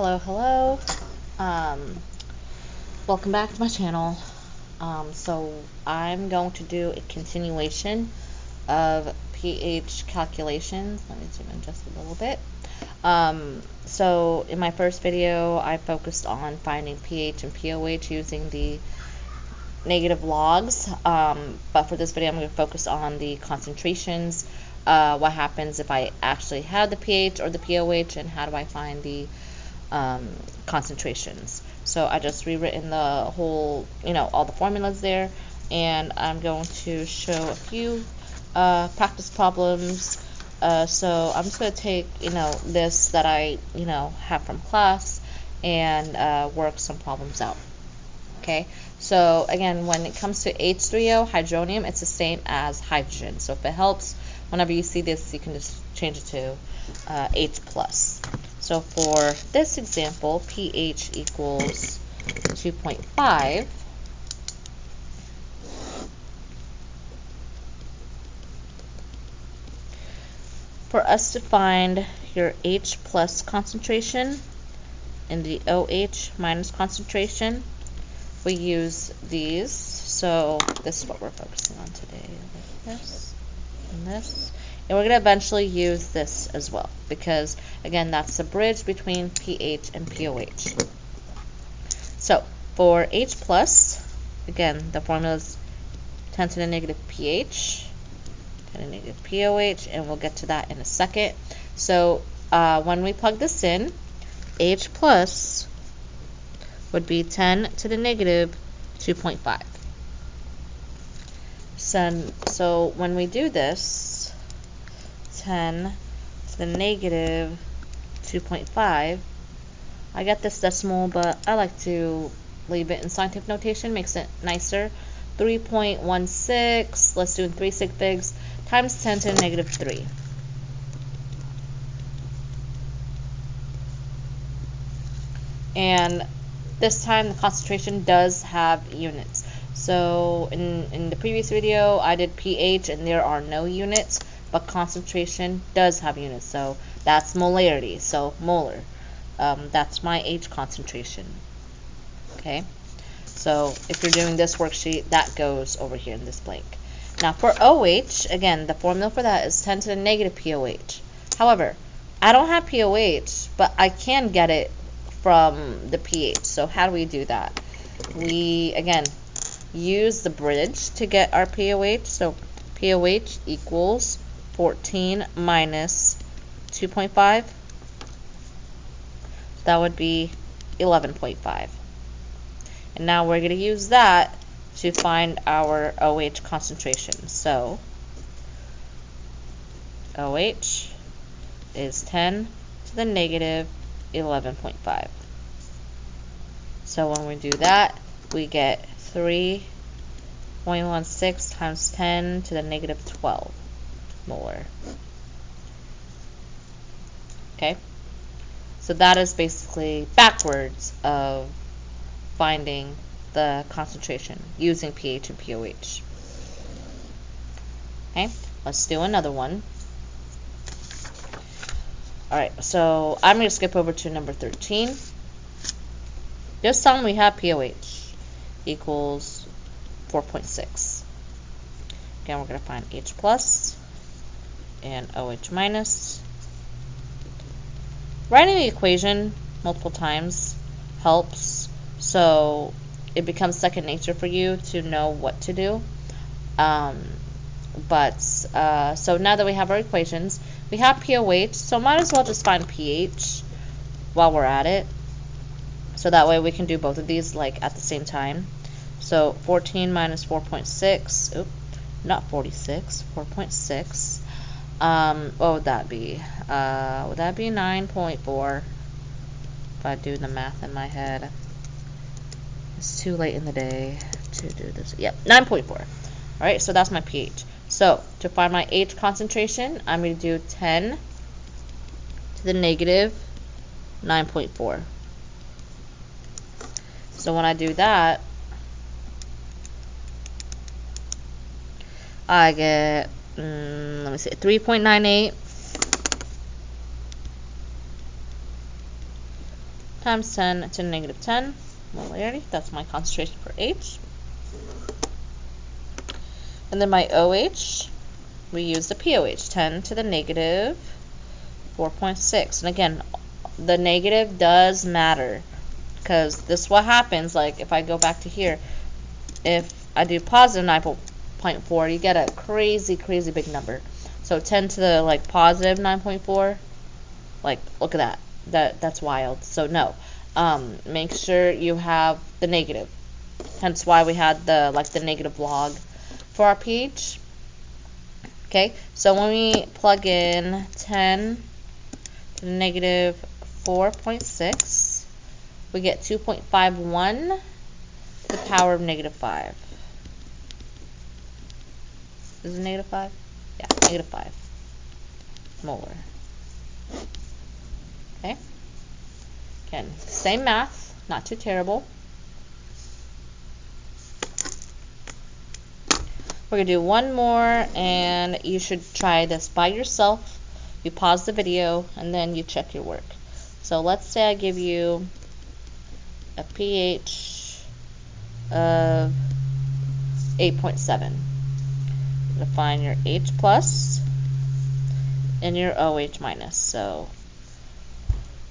Hello. Um, Welcome back to my channel. So I'm going to do a continuation of pH calculations. Let me zoom in just a little bit. So in my first video, I focused on finding pH and pOH using the negative logs. But for this video, I'm going to focus on the concentrations. What happens if I actually have the pH or the pOH, and how do I find the concentrations. So I just rewritten the whole, all the formulas there, and I'm going to show a few practice problems. So I'm just going to take, this that I, have from class and work some problems out. Okay, so again, when it comes to H3O, hydronium, it's the same as hydrogen. So if it helps, whenever you see this, you can just change it to H+. So for this example, pH equals 2.5. For us to find your H+ concentration and the OH- concentration, we use these. So this is what we're focusing on today. Like this and this. And we're going to eventually use this as well, because again, that's the bridge between pH and pOH. So for H+, again, the formula is 10 to the negative pH, 10 to the negative pOH, and we'll get to that in a second. So when we plug this in, H+ would be 10 to the negative 2.5. So when we do this, 10 to the negative 2.5, I got this decimal, but I like to leave it in scientific notation, makes it nicer. 3.16, let's do in 3 sig figs, times 10 to the negative 3. And this time the concentration does have units. So in the previous video, I did pH and there are no units, but concentration does have units. So that's molarity, so molar. That's my H concentration. Okay, so if you're doing this worksheet, that goes over here in this blank. Now for OH, again, the formula for that is 10 to the negative pOH. However, I don't have pOH, but I can get it from the pH. So how do we do that? We, again, use the bridge to get our pOH. So pOH equals 14 minus 2.5. That would be 11.5. And now we're going to use that to find our OH concentration. So OH is 10 to the negative 11.5. So when we do that, we get 3.16 times 10 to the negative 12 molar. Okay, so that is basically backwards of finding the concentration using pH and pOH. Okay, let's do another one. Alright, so I'm going to skip over to number 13. This time we have pOH equals 4.6. Again, we're going to find H+ and OH-. Writing the equation multiple times helps, so it becomes second nature for you to know what to do. So now that we have our equations, we have pOH, so might as well just find pH while we're at it. So that way we can do both of these like at the same time. So 14 minus 4.6, oops, not 46, 4.6. What would that be? Would that be 9.4? If I do the math in my head. It's too late in the day to do this. Yep, 9.4. Alright, so that's my pH. So to find my H concentration, I'm going to do 10 to the negative 9.4. So when I do that, I get, let me see, 3.98 times 10 to the negative 10 molarity. That's my concentration for H. And then my OH, we use the POH, 10 to the negative 4.6. And again, the negative does matter, because this is what happens. Like if I go back to here, if I do positive 9.4, you get a crazy big number. So 10 to the like positive 9.4, like look at that. That's wild. So no, make sure you have the negative. Hence why we had the negative log for our pH. Okay, so when we plug in 10 to the negative 4.6, we get 2.51 to the power of negative 5. Is it negative 5? Yeah, negative 5 molar. Okay. Again, same math, not too terrible. We're going to do one more, and you should try this by yourself. You pause the video, and then you check your work. So let's say I give you a pH of 8.7. Define your H plus and your OH minus. So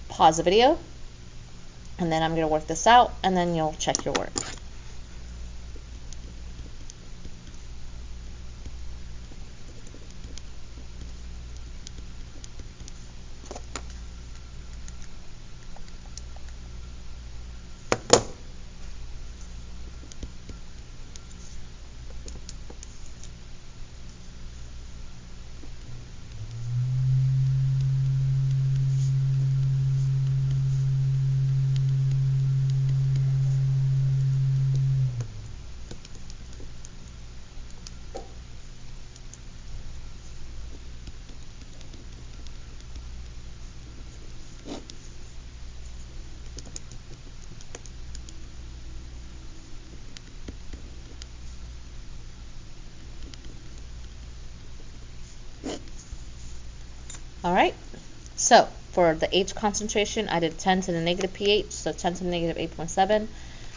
pause the video, and then I'm going to work this out, and then you'll check your work. Alright, so for the H concentration, I did 10 to the negative pH, so 10 to the negative 8.7.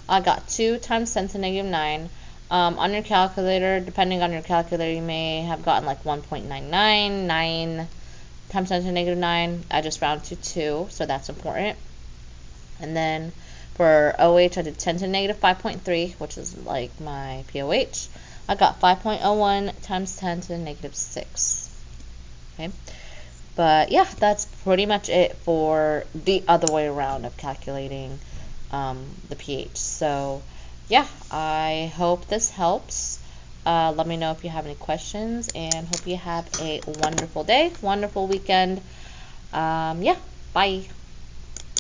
I got 2 times 10 to the negative 9. On your calculator, depending on your calculator, you may have gotten like 1.99, 9 times 10 to the negative 9. I just rounded to 2, so that's important. And then for OH, I did 10 to the negative 5.3, which is like my POH. I got 5.01 times 10 to the negative 6. Okay. But yeah, that's pretty much it for the other way around of calculating the pH. So yeah, I hope this helps. Let me know if you have any questions, and hope you have a wonderful day, wonderful weekend. Yeah, bye.